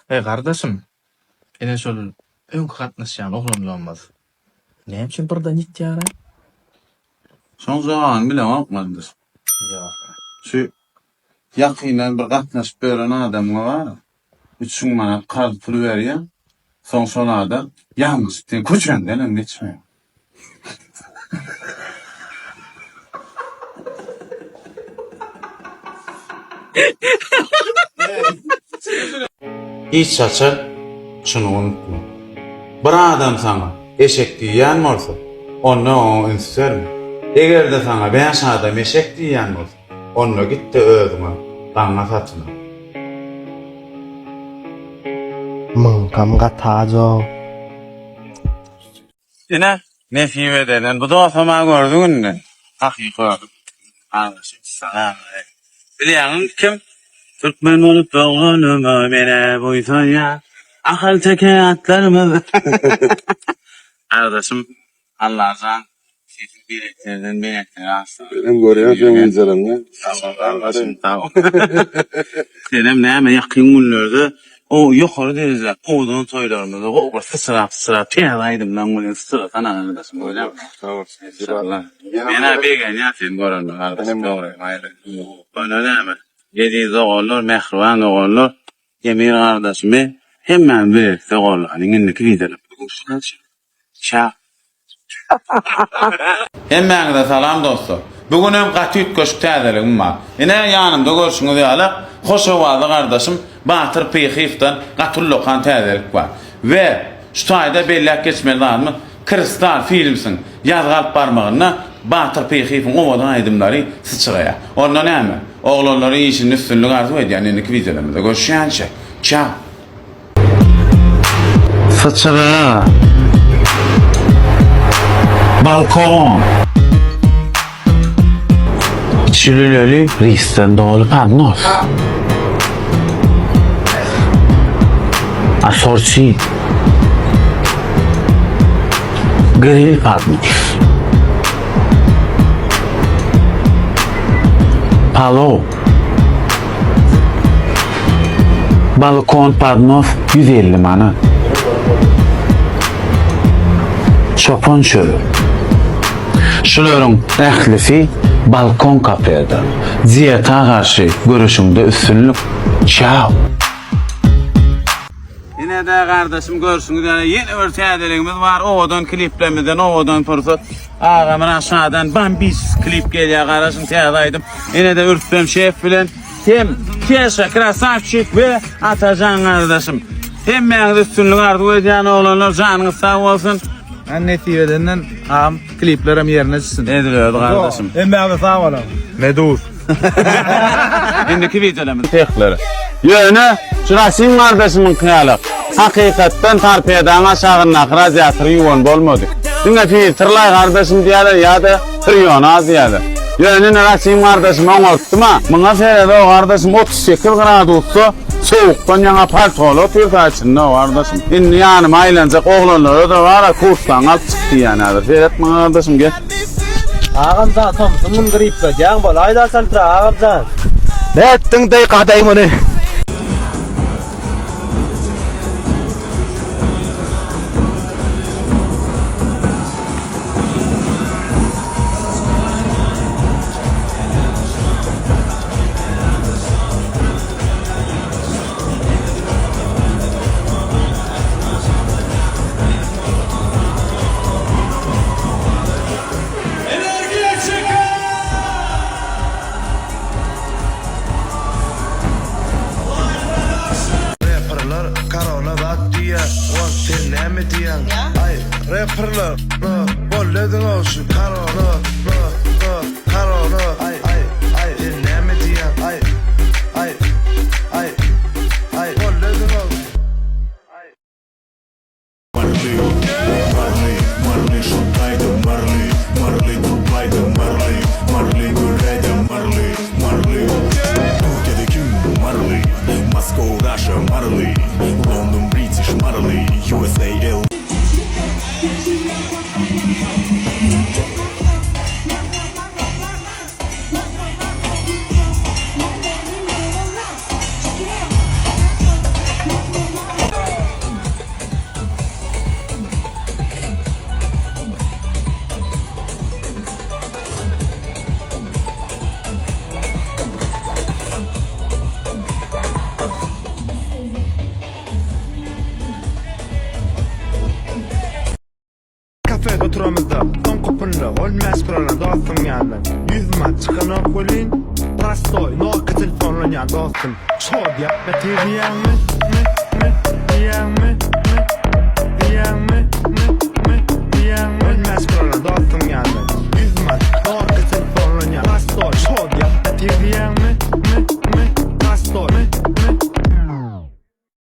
Kardeşim, ene şol öňkü gatnaşýan oglanlamaz. Näme üçin birden ýitýär? Son zaman bile bakmadıdır. Ýok. Şu yakinen bir gatnaşyp beren adam var. 3 manat kart pul berýär. Son sonada ýalňyz köçenden geçmeýär. Hiç çaça şunu unutma. Bir adam sana eşek diýen bolsa, onu ünsürme. Eger de sana beş adam eşek diýen bolsa, onu git de özüňe gaňa satma. Mınkam gatajo. Ine nefime denen bu da sama gördüňünde. Hakykat. Anlaşyk. Salam. Bilýän kim? Türkmen olup doğanıma mene boysan ya. Akıl teke atlarımız. Kardeşim Allah'tan sizin bileklerden bilekleri aslında. Benim görüyor sen izlerimle. Kardeşim tamam. Senem neyme yakın günlerde o yukarı denizler. Oğudun toylarımızda o sıra piyadaydım lan bunu sıra sana kardeşim öyle mi? Tamam. İnşallah. Bana bir gün ya sen görürüm kardeşim. Doğru. Hayır. Bana neyme? Yediğiz oğullar, mehriban oğullar, Emir kardeşimi hemen birlikte oğullarının indiki gidelim. Çağ. Hemen de salam dostlar. Bugün hem katüt köşk täzeligim var. Yine yanımda görüşüňiz ýaly. Hoş owazly kardeşim Batyr Pyhifden Gatul Lokan täzelik var. Ve şu taýda bellek geçmeli Kristal filmsiň ýazgalyp barmagyna Batyr Pyhifin owadan aýdymlary sıçraýar. Onda näme? Oğlanları işin üstünlük arzu edýän indiki videolarymyzda görüşýänçe. Çao. Sıçra. Balkon. Çilileli risten dolu panos. Asorci. Grill panos. Palo. Balkon padnos 150 manat. Çopon çölü. Şuların ählisi balkon kapıda. Ziyata karşı görüşümde üstünlük. Ciao. Yine de kardeşim görüşünüz yani yeni bir täzeligimiz var. Odan kliplerimizden, odan fırsat. Ağamın aşağıdan bambis klip geliyor kardeşim täzeaydım. Yine de ürtbem şef bilen hem Keşke Krasavçik ve Atacan kardeşim. Hem ben üstünlük arzu edýän oğlanlar canınız sağ olsun. Ben netiveden ağam kliplerim yerine çıksın. Ediliyordu kardeşim. Ben de sağ olam. Medur. Indiki videolarımız tekleri. Yöne, şurasın kardeşimin kıyalık. Hakikatten tarpiyadan aşağına radyatörü yuvan bolmadı. Dünge filtrlay kardeşim diýerler ya da triyon az diýerler. Yöne nerasın kardeşim oňaltdy ma? Muňa ferede o kardeşim 38 gradusda soğuktan yana paltolu oturda içinde o kardeşim. Indi yanıma aylanacak oğlanlara da var kursdan alıp çıktı yani. Ferhat muňa kardeşim gel. Ağam da Thompson'un griple jaň bol aýda saltra ağam da. Ne ettin dey qadaýym ony? Rapperler, bolledin olsun, karonu, ay, dinleme diyen, ay, bolledin olsun. Marley, şontaydı Marley, Dubai'de Marley, Gürey'de Marley, Türkiye'de kim Marley, Moscow, Russia, Marley, London, British, Marley, USA, L. Meşgul dostum geldi. 100 mat çıkan okulin. Prostoy, Nokia telefonla dostum. Şod yap, beti diyen mi?